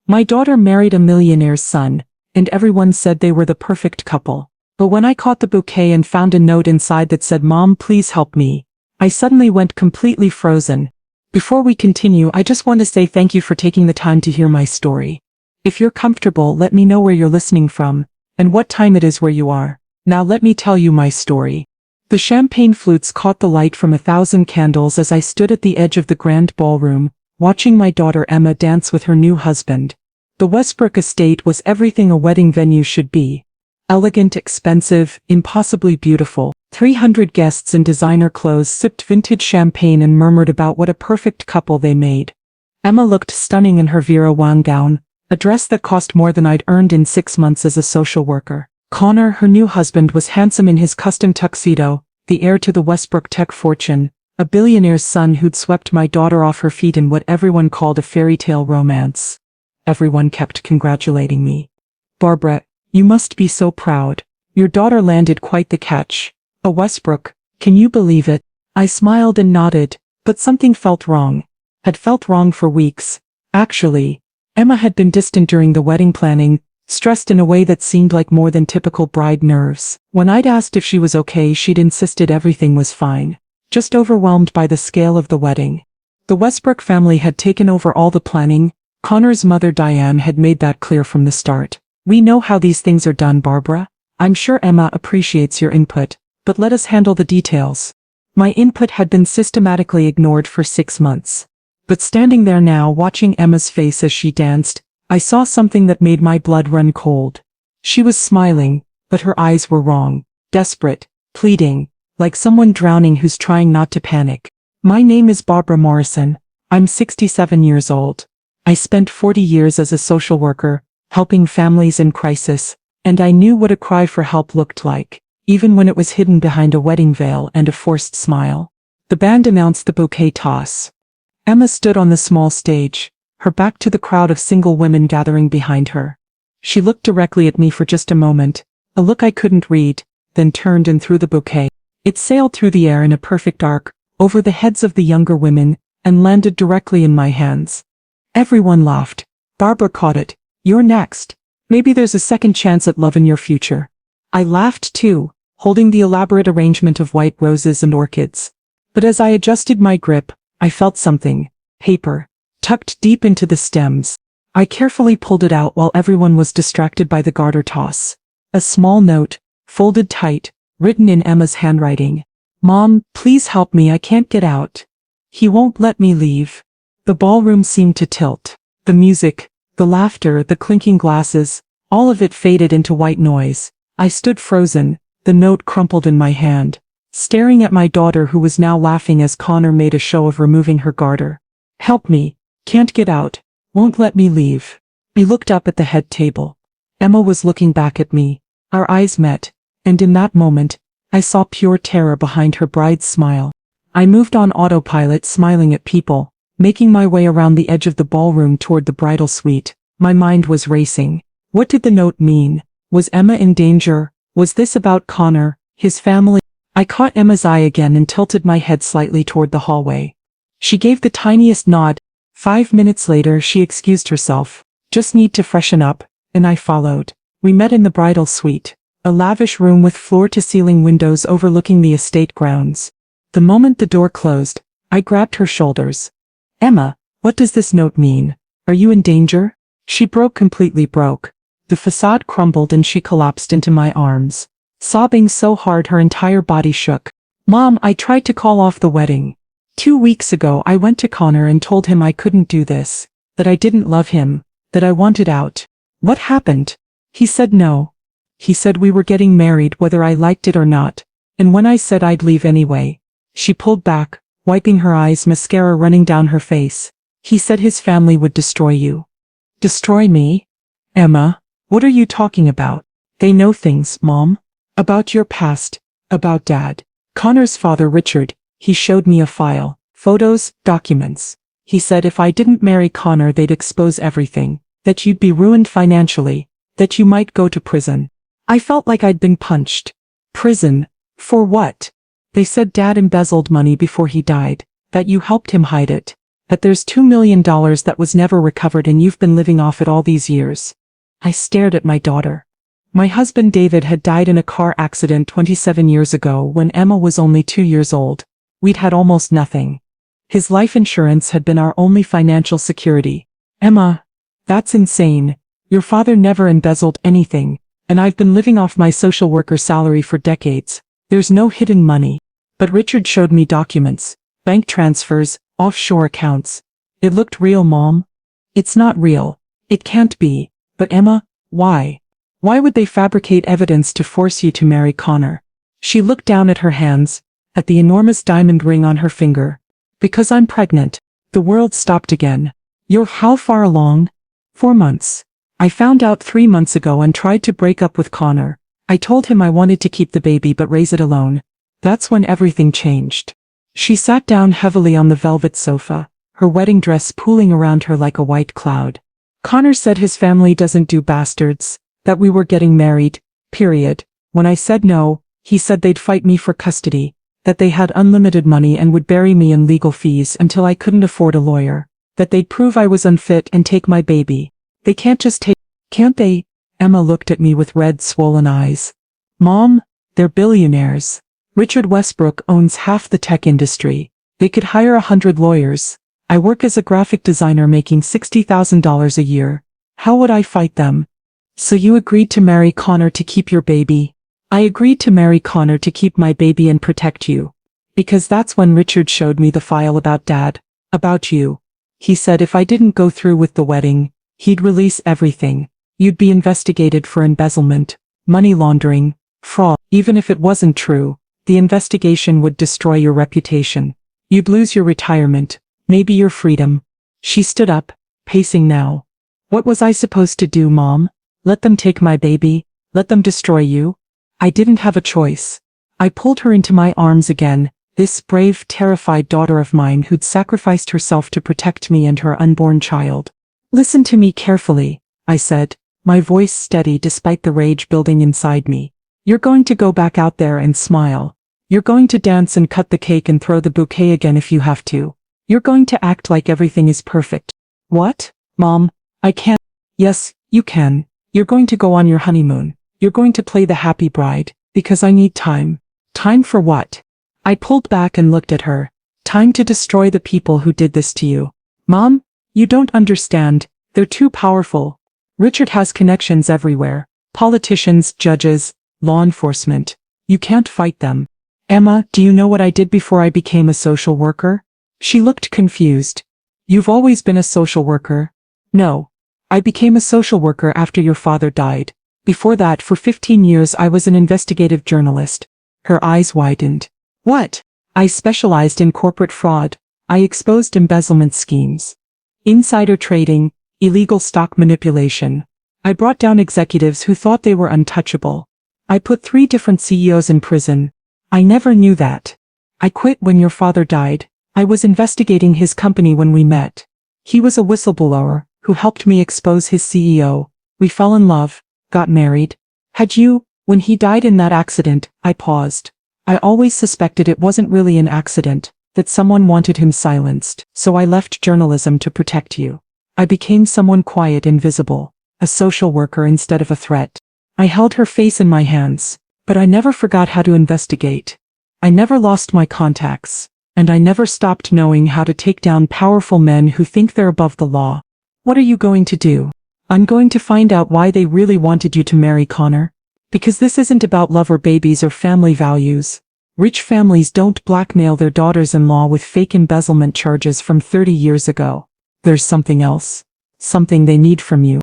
My daughter married a millionaire's son, and everyone said they were the perfect couple. But when I caught the bouquet and found a note inside that said, "Mom, please help me," I suddenly went completely frozen. Before we continue, I just want to say thank you for taking the time to hear my story. If you're comfortable, let me know where you're listening from, and what time it is where you are. Now let me tell you my story. The champagne flutes caught the light from 1,000 candles as I stood at the edge of the grand ballroom, watching my daughter Emma dance with her new husband. The Westbrook estate was everything a wedding venue should be. Elegant, expensive, impossibly beautiful. 300 guests in designer clothes sipped vintage champagne and murmured about what a perfect couple they made. Emma looked stunning in her Vera Wang gown, a dress that cost more than I'd earned in 6 months as a social worker. Connor, her new husband, was handsome in his custom tuxedo, the heir to the Westbrook tech fortune, a billionaire's son who'd swept my daughter off her feet in what everyone called a fairy tale romance. Everyone kept congratulating me. "Barbara, you must be so proud. Your daughter landed quite the catch. A Westbrook, can you believe it?" I smiled and nodded, but something felt wrong. Had felt wrong for weeks. Actually, Emma had been distant during the wedding planning, stressed in a way that seemed like more than typical bride nerves. When I'd asked if she was okay, she'd insisted everything was fine, just overwhelmed by the scale of the wedding. The Westbrook family had taken over all the planning. Connor's mother Diane had made that clear from the start. "We know how these things are done, Barbara. I'm sure Emma appreciates your input, but let us handle the details." My input had been systematically ignored for 6 months. But standing there now, watching Emma's face as she danced, I saw something that made my blood run cold. She was smiling, but her eyes were wrong, desperate, pleading, like someone drowning who's trying not to panic. "My name is Barbara Morrison. I'm 67 years old. I spent 40 years as a social worker, helping families in crisis, and I knew what a cry for help looked like, even when it was hidden behind a wedding veil and a forced smile." The band announced the bouquet toss. Emma stood on the small stage, her back to the crowd of single women gathering behind her. She looked directly at me for just a moment, a look I couldn't read, then turned and threw the bouquet. It sailed through the air in a perfect arc, over the heads of the younger women, and landed directly in my hands. Everyone laughed. "Barbara caught it. You're next. Maybe there's a second chance at love in your future." I laughed too, holding the elaborate arrangement of white roses and orchids. But as I adjusted my grip, I felt something. Paper. Tucked deep into the stems. I carefully pulled it out while everyone was distracted by the garter toss. A small note, folded tight, written in Emma's handwriting. "Mom, please help me, I can't get out. He won't let me leave." The ballroom seemed to tilt. The music, the laughter, the clinking glasses, all of it faded into white noise. I stood frozen, the note crumpled in my hand, staring at my daughter who was now laughing as Connor made a show of removing her garter. "Help me. Can't get out. Won't let me leave." We looked up at the head table. Emma was looking back at me. Our eyes met, and in that moment, I saw pure terror behind her bride's smile. I moved on autopilot, smiling at people, making my way around the edge of the ballroom toward the bridal suite. My mind was racing. What did the note mean? Was Emma in danger? Was this about Connor, his family? I caught Emma's eye again and tilted my head slightly toward the hallway. She gave the tiniest nod. 5 minutes later, she excused herself. "Just need to freshen up," and I followed. We met in the bridal suite, a lavish room with floor-to-ceiling windows overlooking the estate grounds. The moment the door closed, I grabbed her shoulders. "Emma, what does this note mean? Are you in danger?" She completely broke. The facade crumbled and she collapsed into my arms, sobbing so hard her entire body shook. "Mom, I tried to call off the wedding. 2 weeks ago I went to Connor and told him I couldn't do this, that I didn't love him, that I wanted out. What happened? He said no. He said we were getting married whether I liked it or not, and when I said I'd leave anyway." She pulled back, wiping her eyes, mascara running down her face. "He said his family would destroy you." "Destroy me? Emma, what are you talking about?" "They know things, Mom. About your past, about Dad. Connor's father, Richard, he showed me a file, photos, documents. He said if I didn't marry Connor they'd expose everything, that you'd be ruined financially, that you might go to prison." I felt like I'd been punched. "Prison? For what?" "They said Dad embezzled money before he died, that you helped him hide it, But there's $2 million that was never recovered and you've been living off it all these years. I stared at my daughter. My husband David had died in a car accident 27 years ago when Emma was only 2 years old. We'd had almost nothing. His life insurance had been our only financial security. Emma, that's insane. Your father never embezzled anything, and I've been living off my social worker salary for decades. There's no hidden money. But Richard showed me documents, bank transfers, offshore accounts. It looked real, Mom. It's not real. It can't be. But Emma, why? Why would they fabricate evidence to force you to marry Connor? She looked down at her hands, at the enormous diamond ring on her finger. Because I'm pregnant. The world stopped again. You're how far along? 4 months. I found out 3 months ago and tried to break up with Connor. I told him I wanted to keep the baby but raise it alone. That's when everything changed. She sat down heavily on the velvet sofa, her wedding dress pooling around her like a white cloud. Connor said his family doesn't do bastards, that we were getting married, period. When I said no, he said they'd fight me for custody, that they had unlimited money and would bury me in legal fees until I couldn't afford a lawyer, that they'd prove I was unfit and take my baby. They can't just take, can't they? Emma looked at me with red, swollen eyes. Mom, they're billionaires. Richard Westbrook owns half the tech industry. They could hire 100 lawyers. I work as a graphic designer making $60,000 a year. How would I fight them? So you agreed to marry Connor to keep your baby? I agreed to marry Connor to keep my baby and protect you. Because that's when Richard showed me the file about Dad, about you. He said if I didn't go through with the wedding, he'd release everything. You'd be investigated for embezzlement, money laundering, fraud. Even if it wasn't true, the investigation would destroy your reputation. You'd lose your retirement, maybe your freedom. She stood up, pacing now. What was I supposed to do, Mom? Let them take my baby? Let them destroy you? I didn't have a choice. I pulled her into my arms again, this brave, terrified daughter of mine who'd sacrificed herself to protect me and her unborn child. Listen to me carefully, I said, my voice steady despite the rage building inside me. You're going to go back out there and smile. You're going to dance and cut the cake and throw the bouquet again if you have to. You're going to act like everything is perfect. What? Mom, I can't. Yes, you can. You're going to go on your honeymoon. You're going to play the happy bride, because I need time. Time for what? I pulled back and looked at her. Time to destroy the people who did this to you. Mom, you don't understand. They're too powerful. Richard has connections everywhere. Politicians, judges, law enforcement. You can't fight them. Emma, do you know what I did before I became a social worker? She looked confused. You've always been a social worker. No. I became a social worker after your father died. Before that, for 15 years I was an investigative journalist. Her eyes widened. What? I specialized in corporate fraud. I exposed embezzlement schemes, insider trading, illegal stock manipulation. I brought down executives who thought they were untouchable. I put 3 different CEOs in prison. I never knew that. I quit when your father died. I was investigating his company when we met. He was a whistleblower who helped me expose his CEO. We fell in love, got married. Had you, when he died in that accident, I paused. I always suspected it wasn't really an accident, that someone wanted him silenced, so I left journalism to protect you. I became someone quiet and visible, a social worker instead of a threat. I held her face in my hands, but I never forgot how to investigate. I never lost my contacts, and I never stopped knowing how to take down powerful men who think they're above the law. What are you going to do? I'm going to find out why they really wanted you to marry Connor. Because this isn't about love or babies or family values. Rich families don't blackmail their daughters-in-law with fake embezzlement charges from 30 years ago. There's something else. Something they need from you.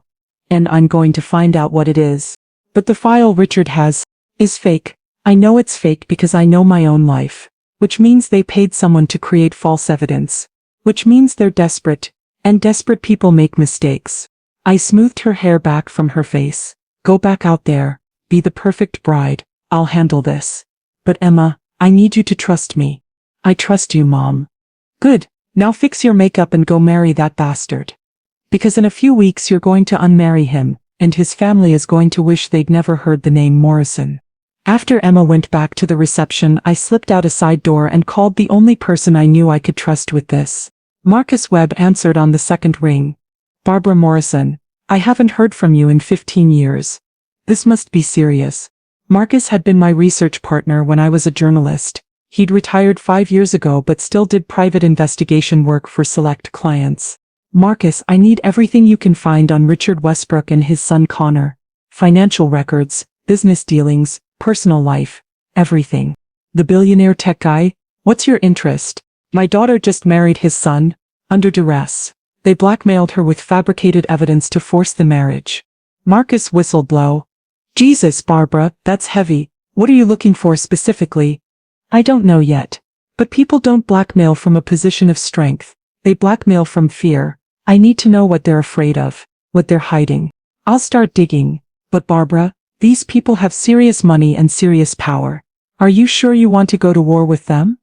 And I'm going to find out what it is. But the file Richard has is fake. I know it's fake because I know my own life. Which means they paid someone to create false evidence. Which means they're desperate. And desperate people make mistakes. I smoothed her hair back from her face. Go back out there. Be the perfect bride. I'll handle this. But Emma, I need you to trust me. I trust you, Mom. Good. Now fix your makeup and go marry that bastard. Because in a few weeks you're going to unmarry him, and his family is going to wish they'd never heard the name Morrison. After Emma went back to the reception, I slipped out a side door and called the only person I knew I could trust with this. Marcus Webb answered on the second ring. Barbara Morrison, I haven't heard from you in 15 years. This must be serious. Marcus had been my research partner when I was a journalist. He'd retired 5 years ago but still did private investigation work for select clients. Marcus, I need everything you can find on Richard Westbrook and his son Connor. Financial records, business dealings, personal life, everything. The billionaire tech guy, what's your interest? My daughter just married his son, under duress. They blackmailed her with fabricated evidence to force the marriage. Marcus whistled low. Jesus, Barbara, that's heavy. What are you looking for specifically? I don't know yet. But people don't blackmail from a position of strength. They blackmail from fear. I need to know what they're afraid of, what they're hiding. I'll start digging. But Barbara, these people have serious money and serious power. Are you sure you want to go to war with them?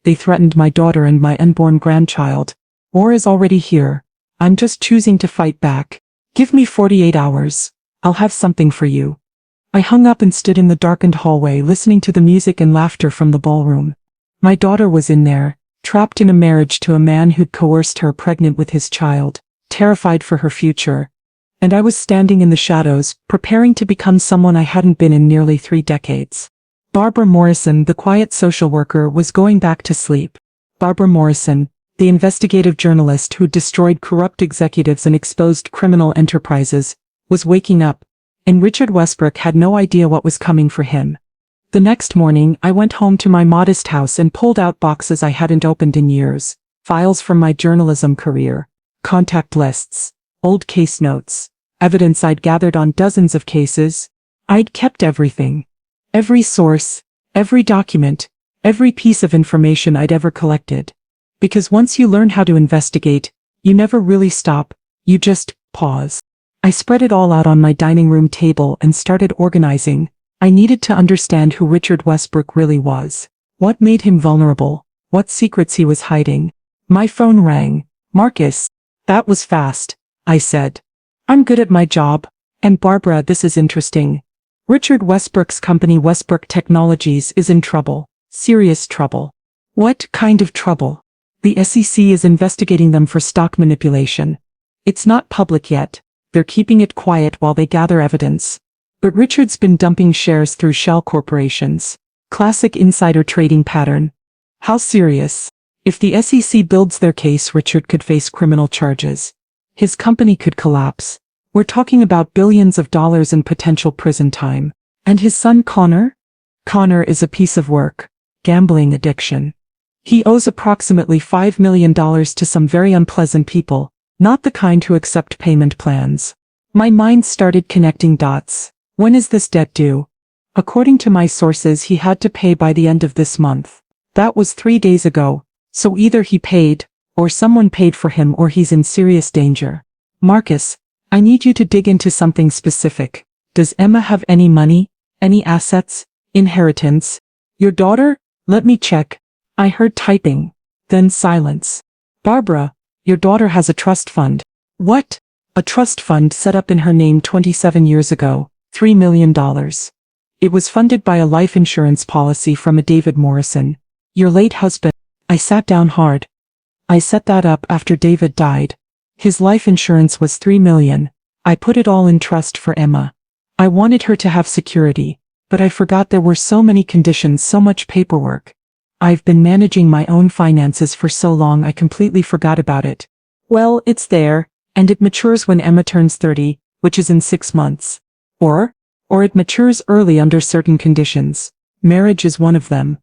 They threatened my daughter and my unborn grandchild. War is already here. I'm just choosing to fight back. Give me 48 hours. I'll have something for you. I hung up and stood in the darkened hallway listening to the music and laughter from the ballroom. My daughter was in there, trapped in a marriage to a man who'd coerced her pregnant with his child, terrified for her future. And I was standing in the shadows, preparing to become someone I hadn't been in nearly 3 decades. Barbara Morrison, the quiet social worker, was going back to sleep. Barbara Morrison, the investigative journalist who destroyed corrupt executives and exposed criminal enterprises, was waking up, and Richard Westbrook had no idea what was coming for him. The next morning, I went home to my modest house and pulled out boxes I hadn't opened in years, files from my journalism career, contact lists, old case notes, evidence I'd gathered on dozens of cases. I'd kept everything. Every source, every document, every piece of information I'd ever collected. Because once you learn how to investigate, you never really stop, you just pause. I spread it all out on my dining room table and started organizing. I needed to understand who Richard Westbrook really was. What made him vulnerable? What secrets he was hiding? My phone rang. Marcus. That was fast, I said. I'm good at my job. And Barbara, this is interesting. Richard Westbrook's company Westbrook Technologies is in trouble. Serious trouble. What kind of trouble? The SEC is investigating them for stock manipulation. It's not public yet. They're keeping it quiet while they gather evidence. But Richard's been dumping shares through shell corporations. Classic insider trading pattern. How serious? If the SEC builds their case, Richard could face criminal charges. His company could collapse. We're talking about billions of dollars in potential prison time. And his son Connor? Connor is a piece of work. Gambling addiction. He owes approximately $5 million to some very unpleasant people. Not the kind who accept payment plans. My mind started connecting dots. When is this debt due? According to my sources, he had to pay by the end of this month. That was 3 days ago. So either he paid, or someone paid for him, or he's in serious danger. Marcus, I need you to dig into something specific. Does Emma have any money? Any assets? Inheritance? Your daughter? Let me check. I heard typing. Then silence. Barbara, your daughter has a trust fund. What? A trust fund set up in her name 27 years ago, $3 million. It was funded by a life insurance policy from a David Morrison, your late husband. I sat down hard. I set that up after David died. His life insurance was $3 million. I put it all in trust for Emma. I wanted her to have security, but I forgot there were so many conditions, so much paperwork. I've been managing my own finances for so long I completely forgot about it. Well, it's there, and it matures when Emma turns 30, which is in 6 months. Or it matures early under certain conditions. Marriage is one of them.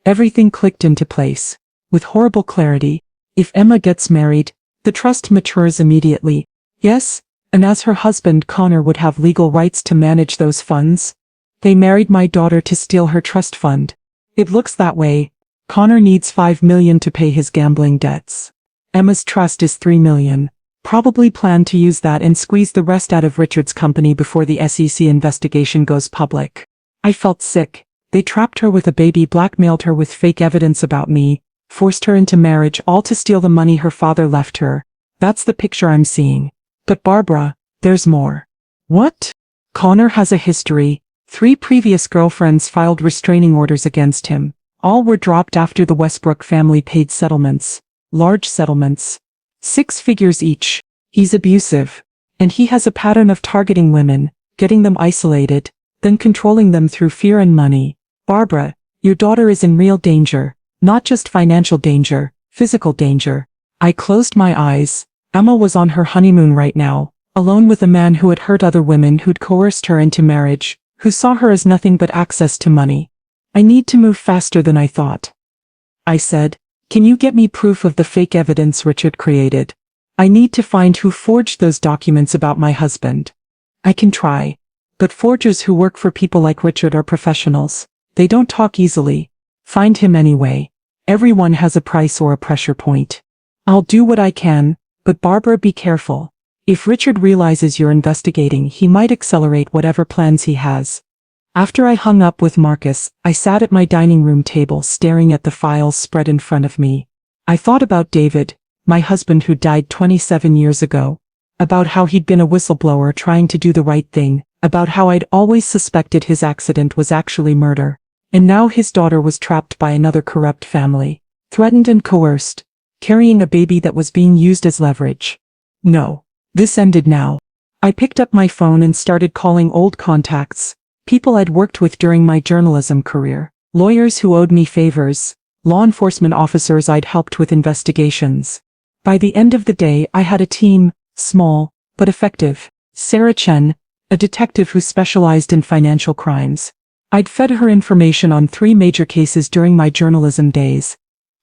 Everything clicked into place. With horrible clarity. If Emma gets married, the trust matures immediately. Yes, and as her husband Connor would have legal rights to manage those funds. They married my daughter to steal her trust fund. It looks that way. Connor needs $5 million to pay his gambling debts. Emma's trust is $3 million. Probably plan to use that and squeeze the rest out of Richard's company before the SEC investigation goes public. I felt sick. They trapped her with a baby, blackmailed her with fake evidence about me, forced her into marriage, all to steal the money her father left her. That's the picture I'm seeing. But Barbara, there's more. What? Connor has a history. 3 previous girlfriends filed restraining orders against him. All were dropped after the Westbrook family paid settlements. Large settlements. 6 figures each. He's abusive. And he has a pattern of targeting women, getting them isolated, then controlling them through fear and money. Barbara, your daughter is in real danger, not just financial danger, physical danger. I closed my eyes. Emma was on her honeymoon right now, alone with a man who had hurt other women, who'd coerced her into marriage, who saw her as nothing but access to money. I need to move faster than I thought. I said, can you get me proof of the fake evidence Richard created? I need to find who forged those documents about my husband. I can try. But forgers who work for people like Richard are professionals. They don't talk easily. Find him anyway. Everyone has a price or a pressure point. I'll do what I can, but Barbara, be careful. If Richard realizes you're investigating, he might accelerate whatever plans he has. After I hung up with Marcus, I sat at my dining room table staring at the files spread in front of me. I thought about David, my husband who died 27 years ago. About how he'd been a whistleblower trying to do the right thing. About how I'd always suspected his accident was actually murder. And now his daughter was trapped by another corrupt family. Threatened and coerced. Carrying a baby that was being used as leverage. No. This ended now. I picked up my phone and started calling old contacts. People I'd worked with during my journalism career. Lawyers who owed me favors. Law enforcement officers I'd helped with investigations. By the end of the day, I had a team, small, but effective. Sarah Chen, a detective who specialized in financial crimes. I'd fed her information on 3 major cases during my journalism days.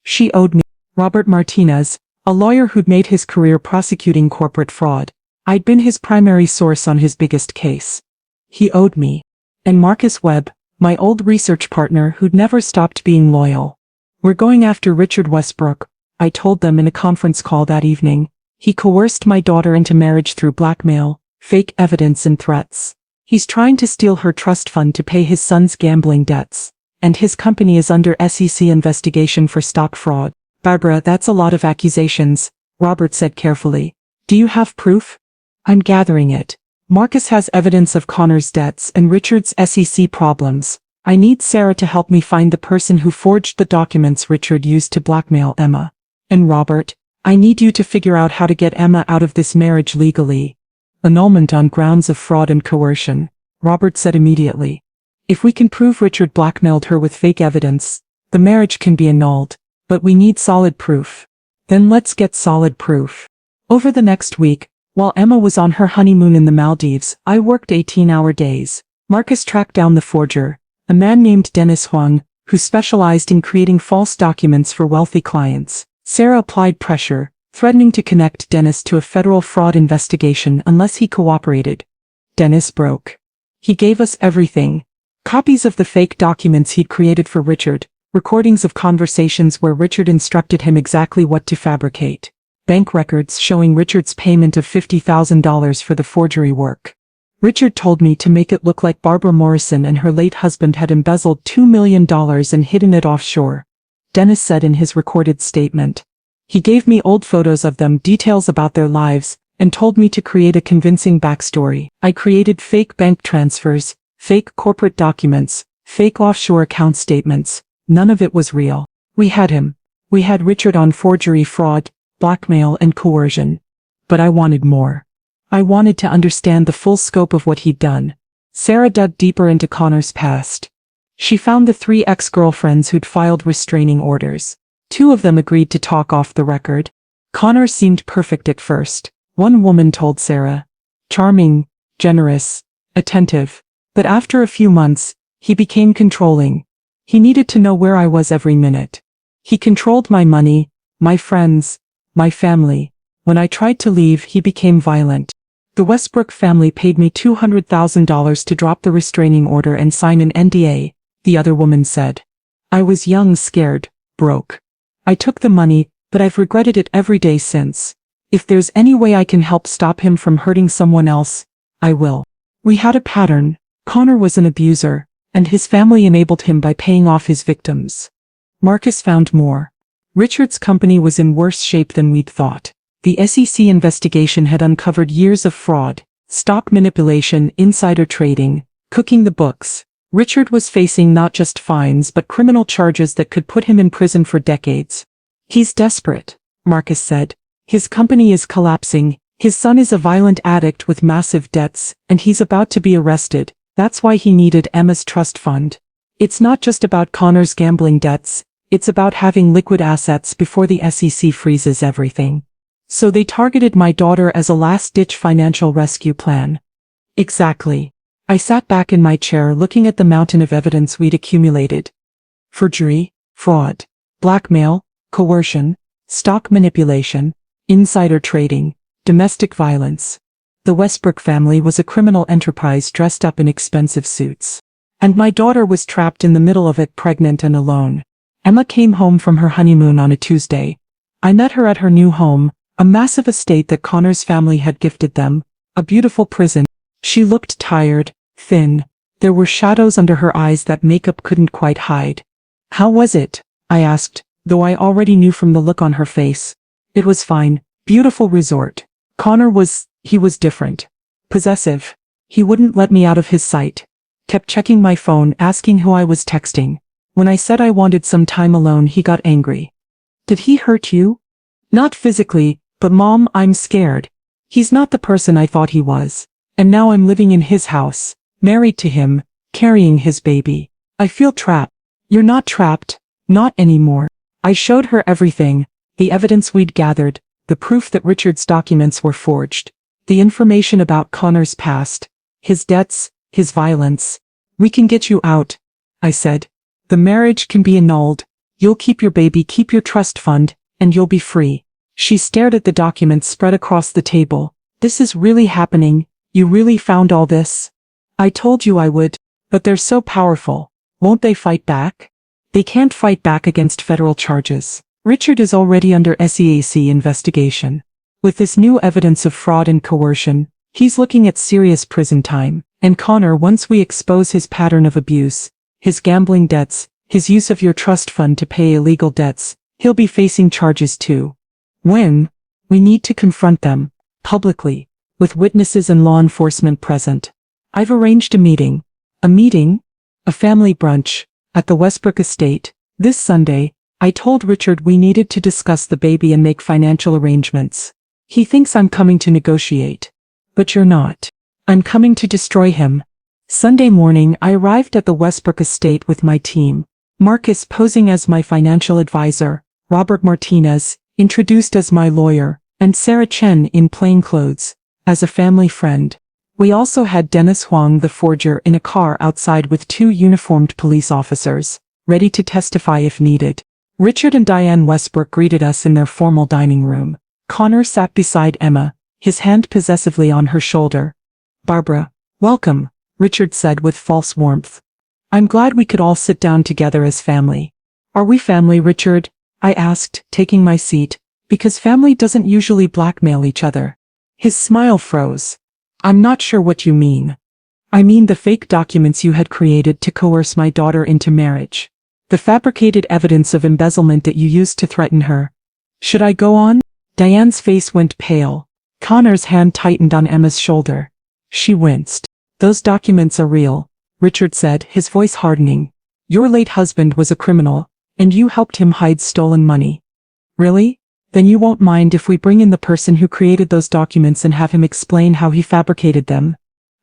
She owed me. Robert Martinez, a lawyer who'd made his career prosecuting corporate fraud. I'd been his primary source on his biggest case. He owed me. And Marcus Webb, my old research partner who'd never stopped being loyal. We're going after Richard Westbrook, I told them in a conference call that evening. He coerced my daughter into marriage through blackmail, fake evidence and threats. He's trying to steal her trust fund to pay his son's gambling debts. And his company is under SEC investigation for stock fraud. Barbara, that's a lot of accusations, Robert said carefully. Do you have proof? I'm gathering it. Marcus has evidence of Connor's debts and Richard's SEC problems. I need Sarah to help me find the person who forged the documents Richard used to blackmail Emma. And Robert, I need you to figure out how to get Emma out of this marriage legally. Annulment on grounds of fraud and coercion, Robert said immediately. If we can prove Richard blackmailed her with fake evidence, the marriage can be annulled, but we need solid proof. Then let's get solid proof. Over the next week, while Emma was on her honeymoon in the Maldives, I worked 18-hour days. Marcus tracked down the forger, a man named Dennis Huang, who specialized in creating false documents for wealthy clients. Sarah applied pressure, threatening to connect Dennis to a federal fraud investigation unless he cooperated. Dennis broke. He gave us everything. Copies of the fake documents he'd created for Richard, recordings of conversations where Richard instructed him exactly what to fabricate, bank records showing Richard's payment of $50,000 for the forgery work. Richard told me to make it look like Barbara Morrison and her late husband had embezzled $2 million and hidden it offshore. Dennis said in his recorded statement. He gave me old photos of them, details about their lives, and told me to create a convincing backstory. I created fake bank transfers, fake corporate documents, fake offshore account statements. None of it was real. We had him. We had Richard on forgery, fraud, blackmail, and coercion. But I wanted more. I wanted to understand the full scope of what he'd done. Sarah dug deeper into Connor's past. She found the 3 ex-girlfriends who'd filed restraining orders. 2 of them agreed to talk off the record. Connor seemed perfect at first, one woman told Sarah. Charming, generous, attentive. But after a few months, he became controlling. He needed to know where I was every minute. He controlled my money, my friends, my family. When I tried to leave, he became violent. The Westbrook family paid me $200,000 to drop the restraining order and sign an NDA, the other woman said. I was young, scared, broke. I took the money, but I've regretted it every day since. If there's any way I can help stop him from hurting someone else, I will. We had a pattern. Connor was an abuser, and his family enabled him by paying off his victims. Marcus found more. Richard's company was in worse shape than we'd thought. The SEC investigation had uncovered years of fraud, stock manipulation, insider trading, cooking the books. Richard was facing not just fines but criminal charges that could put him in prison for decades. He's desperate, Marcus said. His company is collapsing, his son is a violent addict with massive debts, and he's about to be arrested. That's why he needed Emma's trust fund. It's not just about Connor's gambling debts, it's about having liquid assets before the SEC freezes everything. So they targeted my daughter as a last-ditch financial rescue plan. Exactly. I sat back in my chair looking at the mountain of evidence we'd accumulated. Forgery, fraud, blackmail, coercion, stock manipulation, insider trading, domestic violence. The Westbrook family was a criminal enterprise dressed up in expensive suits. And my daughter was trapped in the middle of it, pregnant and alone. Emma came home from her honeymoon on a Tuesday. I met her at her new home, a massive estate that Connor's family had gifted them, a beautiful prison. She looked tired, thin. There were shadows under her eyes that makeup couldn't quite hide. How was it? I asked, though I already knew from the look on her face. It was fine. Beautiful resort. Connor he was different. Possessive. He wouldn't let me out of his sight. Kept checking my phone, asking who I was texting. When I said I wanted some time alone, he got angry. Did he hurt you? Not physically, but Mom, I'm scared. He's not the person I thought he was. And now I'm living in his house, married to him, carrying his baby. I feel trapped. You're not trapped. Not anymore. I showed her everything, the evidence we'd gathered, the proof that Richard's documents were forged, the information about Connor's past, his debts, his violence. We can get you out, I said. The marriage can be annulled. You'll keep your baby, keep your trust fund, and you'll be free. She stared at the documents spread across the table. This is really happening. You really found all this? I told you I would, but they're so powerful. Won't they fight back? They can't fight back against federal charges. Richard is already under SEC investigation. With this new evidence of fraud and coercion, he's looking at serious prison time. And Connor, once we expose his pattern of abuse, his gambling debts, his use of your trust fund to pay illegal debts, he'll be facing charges too. When? We need to confront them, publicly, with witnesses and law enforcement present. I've arranged a meeting. A meeting? A family brunch, at the Westbrook estate, this Sunday. I told Richard we needed to discuss the baby and make financial arrangements. He thinks I'm coming to negotiate. But you're not. I'm coming to destroy him. Sunday morning, I arrived at the Westbrook estate with my team. Marcus posing as my financial advisor, Robert Martinez, introduced as my lawyer, and Sarah Chen in plain clothes, as a family friend. We also had Dennis Huang, the forger, in a car outside with 2 uniformed police officers, ready to testify if needed. Richard and Diane Westbrook greeted us in their formal dining room. Connor sat beside Emma, his hand possessively on her shoulder. Barbara, welcome, Richard said with false warmth. I'm glad we could all sit down together as family. Are we family, Richard? I asked, taking my seat, because family doesn't usually blackmail each other. His smile froze. I'm not sure what you mean. I mean the fake documents you had created to coerce my daughter into marriage. The fabricated evidence of embezzlement that you used to threaten her. Should I go on? Diane's face went pale. Connor's hand tightened on Emma's shoulder. She winced. Those documents are real, Richard said, his voice hardening. Your late husband was a criminal, and you helped him hide stolen money. Really? Then you won't mind if we bring in the person who created those documents and have him explain how he fabricated them?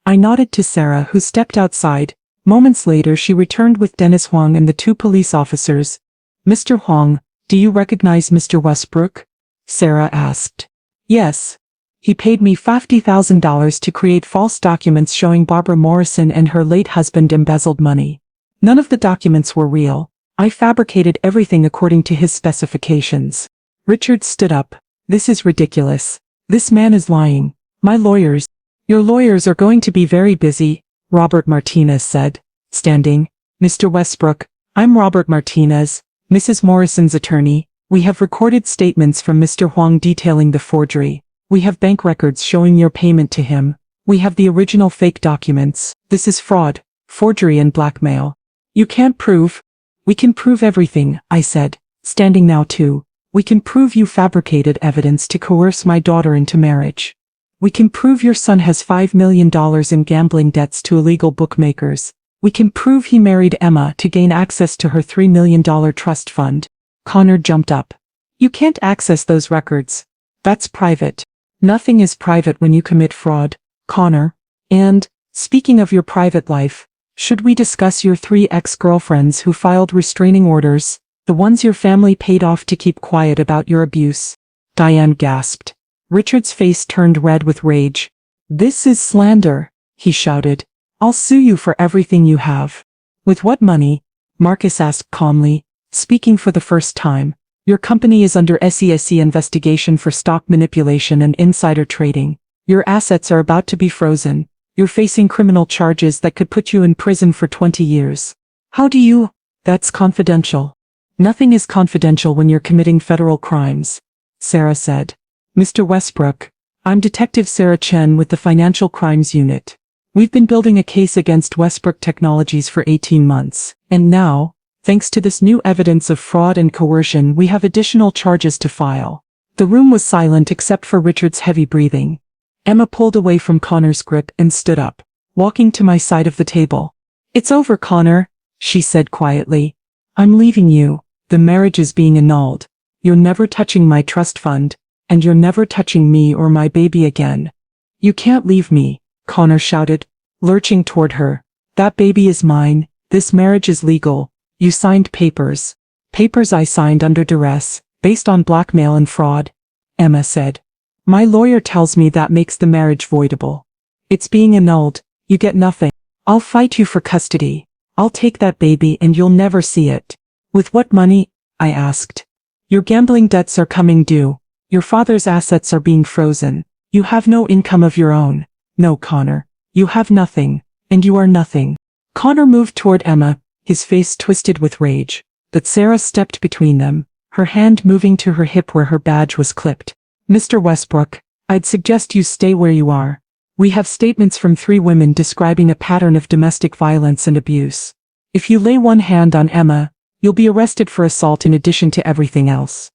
I nodded to Sarah, who stepped outside. Moments later she returned with Dennis Huang and the 2 police officers. Mr. Huang, do you recognize Mr. Westbrook? Sarah asked. Yes. He paid me $50,000 to create false documents showing Barbara Morrison and her late husband embezzled money. None of the documents were real. I fabricated everything according to his specifications. Richard stood up. This is ridiculous. This man is lying. My lawyers. Your lawyers are going to be very busy, Robert Martinez said, standing. Mr. Westbrook, I'm Robert Martinez, Mrs. Morrison's attorney. We have recorded statements from Mr. Huang detailing the forgery. We have bank records showing your payment to him. We have the original fake documents. This is fraud, forgery and blackmail. You can't prove. We can prove everything, I said, standing now too. We can prove you fabricated evidence to coerce my daughter into marriage. We can prove your son has $5 million in gambling debts to illegal bookmakers. We can prove he married Emma to gain access to her $3 million trust fund. Connor jumped up. You can't access those records. That's private. Nothing is private when you commit fraud, Connor. And, speaking of your private life, should we discuss your 3 ex-girlfriends who filed restraining orders, the ones your family paid off to keep quiet about your abuse? Diane gasped. Richard's face turned red with rage. This is slander, he shouted. I'll sue you for everything you have. With what money? Marcus asked calmly, speaking for the first time. Your company is under SEC investigation for stock manipulation and insider trading. Your assets are about to be frozen. You're facing criminal charges that could put you in prison for 20 years. How do you? That's confidential. Nothing is confidential when you're committing federal crimes, Sarah said. Mr. Westbrook, I'm Detective Sarah Chen with the Financial Crimes Unit. We've been building a case against Westbrook Technologies for 18 months, and now, thanks to this new evidence of fraud and coercion, we have additional charges to file. The room was silent except for Richard's heavy breathing. Emma pulled away from Connor's grip and stood up, walking to my side of the table. It's over, Connor, she said quietly. I'm leaving you. The marriage is being annulled. You're never touching my trust fund, and you're never touching me or my baby again. You can't leave me, Connor shouted, lurching toward her. That baby is mine. This marriage is legal. You signed papers. Papers I signed under duress, based on blackmail and fraud, Emma said. My lawyer tells me that makes the marriage voidable. It's being annulled. You get nothing. I'll fight you for custody. I'll take that baby and you'll never see it. With what money? I asked. Your gambling debts are coming due. Your father's assets are being frozen. You have no income of your own. No, Connor. You have nothing. And you are nothing. Connor moved toward Emma, his face twisted with rage. But Sarah stepped between them, her hand moving to her hip where her badge was clipped. Mr. Westbrook, I'd suggest you stay where you are. We have statements from 3 women describing a pattern of domestic violence and abuse. If you lay one hand on Emma, you'll be arrested for assault in addition to everything else.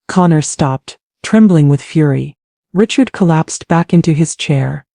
Connor stopped, trembling with fury. Richard collapsed back into his chair.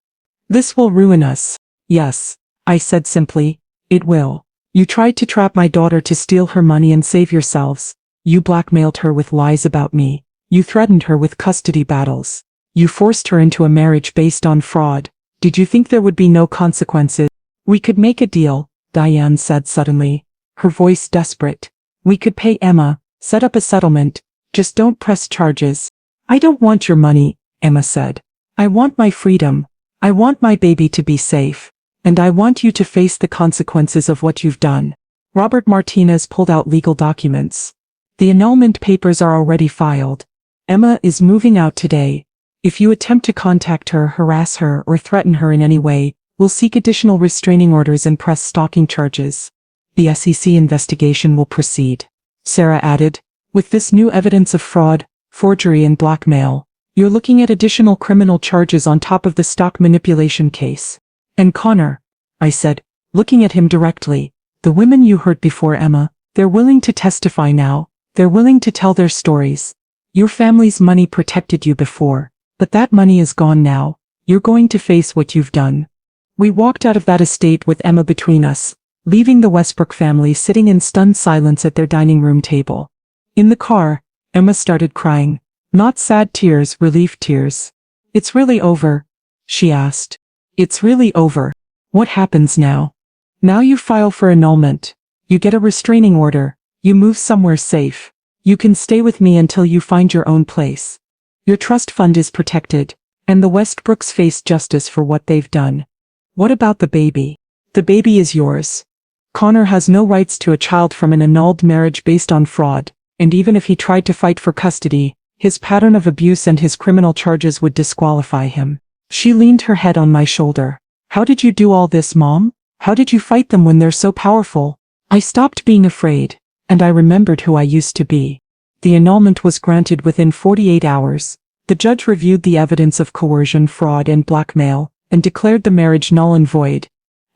This will ruin us. Yes, I said simply, it will. You tried to trap my daughter to steal her money and save yourselves. You blackmailed her with lies about me. You threatened her with custody battles. You forced her into a marriage based on fraud. Did you think there would be no consequences? We could make a deal, Diane said suddenly, her voice desperate. We could pay Emma, set up a settlement. Just don't press charges. I don't want your money, Emma said. I want my freedom. I want my baby to be safe. And I want you to face the consequences of what you've done. Robert Martinez pulled out legal documents. The annulment papers are already filed. Emma is moving out today. If you attempt to contact her, harass her, or threaten her in any way, we'll seek additional restraining orders and press stalking charges. The SEC investigation will proceed, Sarah added. With this new evidence of fraud, forgery, and blackmail, you're looking at additional criminal charges on top of the stock manipulation case. And Connor, I said, looking at him directly, the women you hurt before, Emma, they're willing to testify now. They're willing to tell their stories. Your family's money protected you before, but that money is gone now. You're going to face what you've done. We walked out of that estate with Emma between us, leaving the Westbrook family sitting in stunned silence at their dining room table. In the car, Emma started crying. Not sad tears, relief tears. It's really over, she asked. It's really over. What happens now? Now you file for annulment. You get a restraining order. You move somewhere safe. You can stay with me until you find your own place. Your trust fund is protected, and the Westbrooks face justice for what they've done. What about the baby? The baby is yours. Connor has no rights to a child from an annulled marriage based on fraud, and even if he tried to fight for custody, his pattern of abuse and his criminal charges would disqualify him. She leaned her head on my shoulder. How did you do all this, Mom? How did you fight them when they're so powerful? I stopped being afraid, and I remembered who I used to be. The annulment was granted within 48 hours. The judge reviewed the evidence of coercion, fraud, and blackmail, and declared the marriage null and void.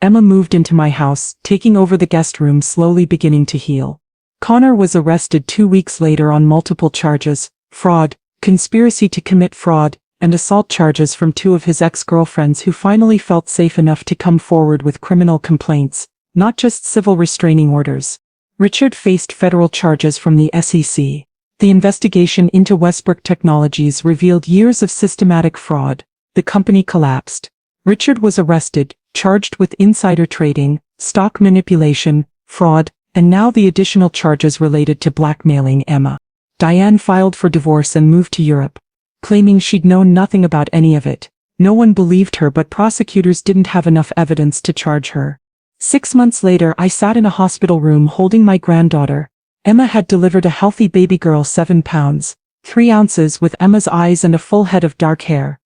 Emma moved into my house, taking over the guest room, slowly beginning to heal. Connor was arrested 2 weeks later on multiple charges: fraud, conspiracy to commit fraud, and assault charges from 2 of his ex-girlfriends who finally felt safe enough to come forward with criminal complaints, not just civil restraining orders. Richard faced federal charges from the SEC. The investigation into Westbrook Technologies revealed years of systematic fraud. The company collapsed. Richard was arrested, charged with insider trading, stock manipulation, fraud, and now the additional charges related to blackmailing Emma. Diane filed for divorce and moved to Europe, claiming she'd known nothing about any of it. No one believed her, but prosecutors didn't have enough evidence to charge her. 6 months later, I sat in a hospital room holding my granddaughter. Emma had delivered a healthy baby girl, 7 pounds, 3 ounces, with Emma's eyes and a full head of dark hair.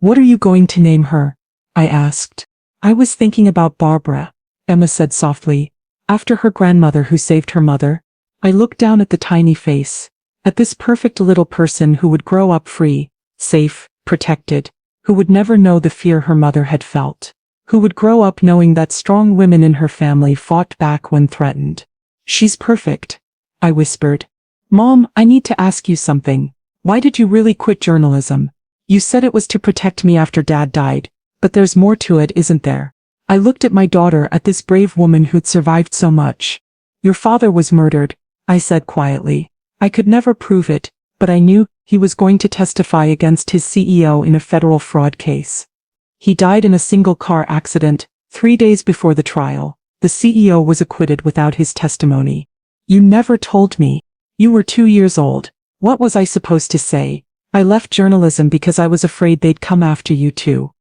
"What are you going to name her?" I asked. "I was thinking about Barbara," Emma said softly, "after her grandmother who saved her mother." I looked down at the tiny face, at this perfect little person who would grow up free, safe, protected, who would never know the fear her mother had felt, who would grow up knowing that strong women in her family fought back when threatened. "She's perfect," I whispered. "Mom, I need to ask you something. Why did you really quit journalism? You said it was to protect me after Dad died, but there's more to it, isn't there?" I looked at my daughter, at this brave woman who'd survived so much. "Your father was murdered," I said quietly. I could never prove it, but I knew he was going to testify against his CEO in a federal fraud case. He died in a single-car accident 3 days before the trial. The CEO was acquitted without his testimony. "You never told me. You were 2 years old." What was I supposed to say? I left journalism because I was afraid they'd come after you too.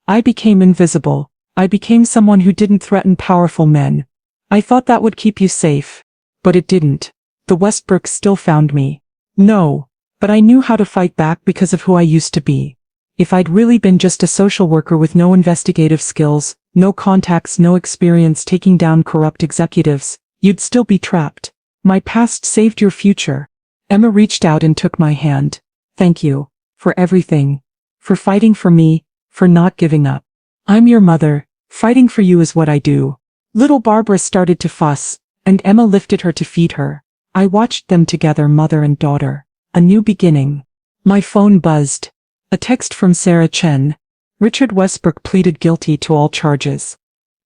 I became invisible. I became someone who didn't threaten powerful men. I thought that would keep you safe. But it didn't. The Westbrooks still found me. No. But I knew how to fight back because of who I used to be. If I'd really been just a social worker with no investigative skills, no contacts, no experience taking down corrupt executives, you'd still be trapped. My past saved your future. Emma reached out and took my hand. "Thank you. For everything. For fighting for me. For not giving up. I'm your mother. Fighting for you is what I do." Little Barbara started to fuss, and Emma lifted her to feed her. I watched them together, mother and daughter. A new beginning. My phone buzzed. A text from Sarah Chen. Richard Westbrook pleaded guilty to all charges.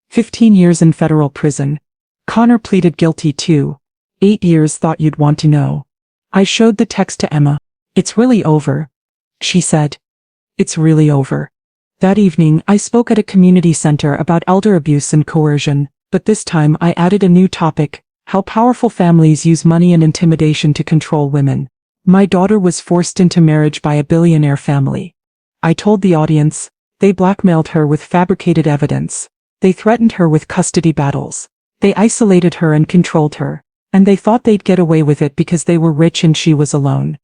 15 years in federal prison. Connor pleaded guilty too. 8 years. Thought you'd want to know. I showed the text to Emma. "It's really over," she said. "It's really over." That evening, I spoke at a community center about elder abuse and coercion, but this time I added a new topic: how powerful families use money and intimidation to control women. My daughter was forced into marriage by a billionaire family. I told the audience, they blackmailed her with fabricated evidence. They threatened her with custody battles. They isolated her and controlled her. And they thought they'd get away with it because they were rich and she was alone.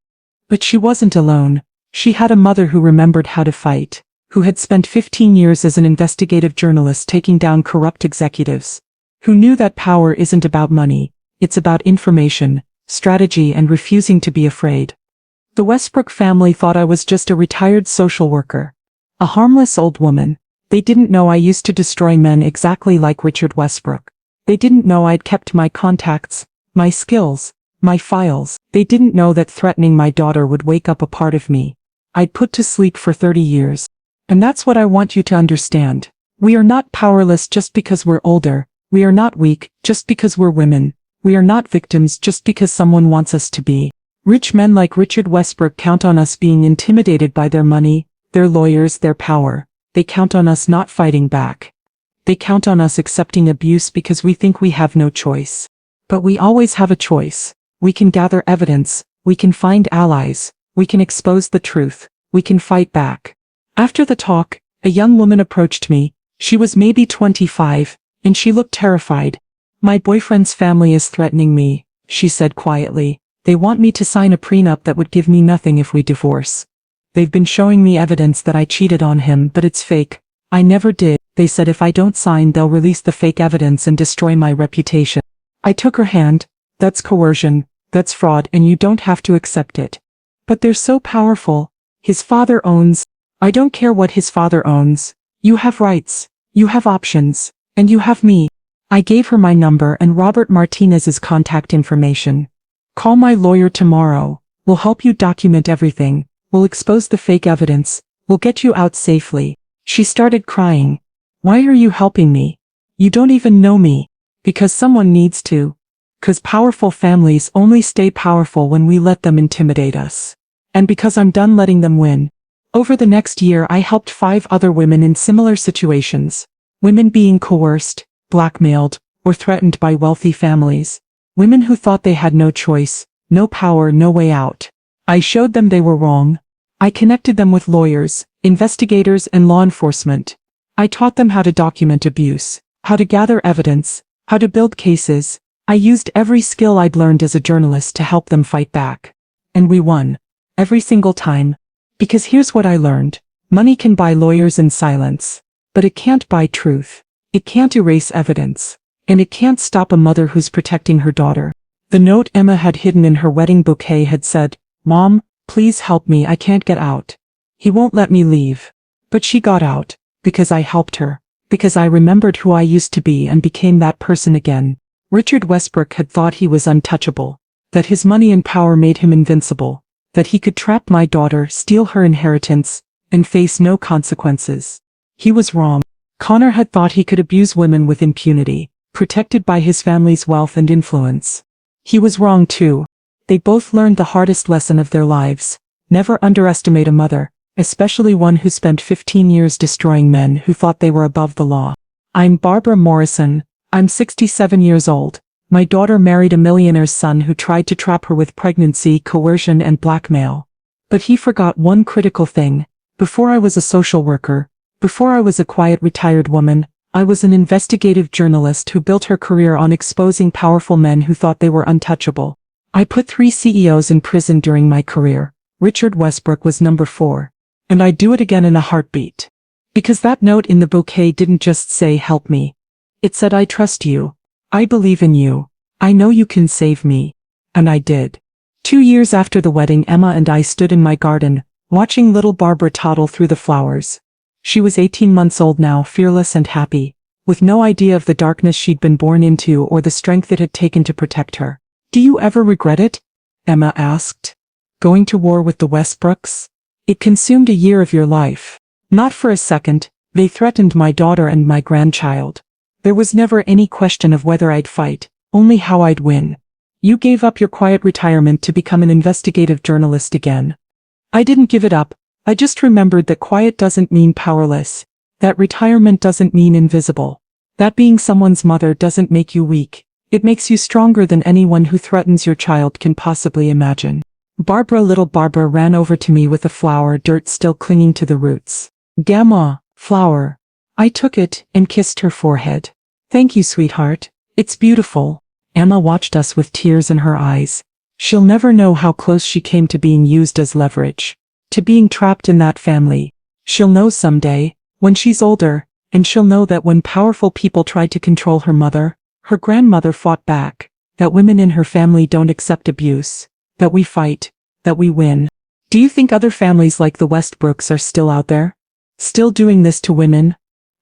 But she wasn't alone. She had a mother who remembered how to fight, who had spent 15 years as an investigative journalist taking down corrupt executives, who knew that power isn't about money, it's about information, strategy, and refusing to be afraid. The Westbrook family thought I was just a retired social worker, a harmless old woman. They didn't know I used to destroy men exactly like Richard Westbrook. They didn't know I'd kept my contacts, my skills, my files. They didn't know that threatening my daughter would wake up a part of me I'd put to sleep for 30 years. And that's what I want you to understand. We are not powerless just because we're older. We are not weak just because we're women. We are not victims just because someone wants us to be. Rich men like Richard Westbrook count on us being intimidated by their money, their lawyers, their power. They count on us not fighting back. They count on us accepting abuse because we think we have no choice. But we always have a choice. We can gather evidence. We can find allies. We can expose the truth. We can fight back. After the talk, a young woman approached me. She was maybe 25, and she looked terrified. "My boyfriend's family is threatening me," she said quietly. "They want me to sign a prenup that would give me nothing if we divorce. They've been showing me evidence that I cheated on him, but it's fake. I never did. They said if I don't sign, they'll release the fake evidence and destroy my reputation." I took her hand. "That's coercion. That's fraud, and you don't have to accept it." "But they're so powerful. His father owns." "I don't care what his father owns. You have rights. You have options. And you have me." I gave her my number and Robert Martinez's contact information. "Call my lawyer tomorrow. We'll help you document everything. We'll expose the fake evidence. We'll get you out safely." She started crying. "Why are you helping me? You don't even know me." "Because someone needs to." 'Cause powerful families only stay powerful when we let them intimidate us. And because I'm done letting them win. Over the next year I helped 5 other women in similar situations. Women being coerced, blackmailed, or threatened by wealthy families. Women who thought they had no choice, no power, no way out. I showed them they were wrong. I connected them with lawyers, investigators, and law enforcement. I taught them how to document abuse, how to gather evidence, how to build cases. I used every skill I'd learned as a journalist to help them fight back. And we won. Every single time. Because here's what I learned. Money can buy lawyers and silence. But it can't buy truth. It can't erase evidence. And it can't stop a mother who's protecting her daughter. The note Emma had hidden in her wedding bouquet had said, "Mom, please help me, I can't get out. He won't let me leave." But she got out. Because I helped her. Because I remembered who I used to be and became that person again. Richard Westbrook had thought he was untouchable. That his money and power made him invincible. That he could trap my daughter, steal her inheritance, and face no consequences. He was wrong. Connor had thought he could abuse women with impunity, protected by his family's wealth and influence. He was wrong too. They both learned the hardest lesson of their lives. Never underestimate a mother, especially one who spent 15 years destroying men who thought they were above the law. I'm Barbara Morrison. I'm 67 years old. My daughter married a millionaire's son who tried to trap her with pregnancy, coercion, and blackmail. But he forgot one critical thing. Before I was a social worker, before I was a quiet retired woman, I was an investigative journalist who built her career on exposing powerful men who thought they were untouchable. I put 3 CEOs in prison during my career. Richard Westbrook was number 4. And I'd do it again in a heartbeat. Because that note in the bouquet didn't just say help me. It said I trust you. I believe in you. I know you can save me. And I did. 2 years after the wedding, Emma and I stood in my garden, watching little Barbara toddle through the flowers. She was 18 months old now, fearless and happy, with no idea of the darkness she'd been born into or the strength it had taken to protect her. "Do you ever regret it?" Emma asked. "Going to war with the Westbrooks? It consumed a year of your life." "Not for a second. They threatened my daughter and my grandchild. There was never any question of whether I'd fight, only how I'd win. You gave up your quiet retirement to become an investigative journalist again." "I didn't give it up. I just remembered that quiet doesn't mean powerless. That retirement doesn't mean invisible. That being someone's mother doesn't make you weak. It makes you stronger than anyone who threatens your child can possibly imagine." Little Barbara ran over to me with a flower, dirt still clinging to the roots. "Gamma, flower." I took it and kissed her forehead. "Thank you, sweetheart. It's beautiful." Emma watched us with tears in her eyes. She'll never know how close she came to being used as leverage. To being trapped in that family. She'll know someday, when she's older, and she'll know that when powerful people tried to control her mother, her grandmother fought back, that women in her family don't accept abuse, that we fight, that we win. Do you think other families like the Westbrooks are still out there? Still doing this to women?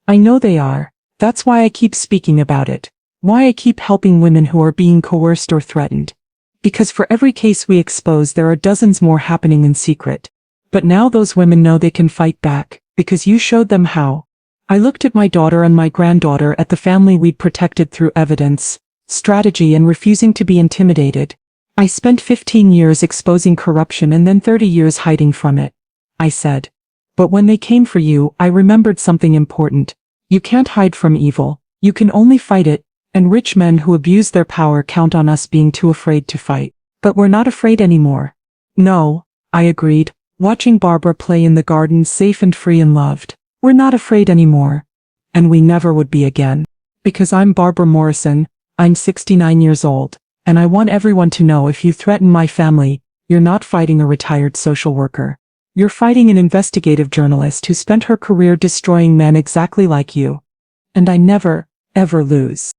I know they are. That's why I keep speaking about it. Why I keep helping women who are being coerced or threatened. Because for every case we expose, there are dozens more happening in secret. But now those women know they can fight back, because you showed them how. I looked at my daughter and my granddaughter, at the family we'd protected through evidence, strategy, and refusing to be intimidated. I spent 15 years exposing corruption and then 30 years hiding from it. I said. But when they came for you, I remembered something important. You can't hide from evil. You can only fight it, and rich men who abuse their power count on us being too afraid to fight. But we're not afraid anymore. No, I agreed, watching Barbara play in the garden, safe and free and loved. We're not afraid anymore. And we never would be again. Because I'm Barbara Morrison, I'm 69 years old, and I want everyone to know, if you threaten my family, you're not fighting a retired social worker. You're fighting an investigative journalist who spent her career destroying men exactly like you. And I never, ever lose.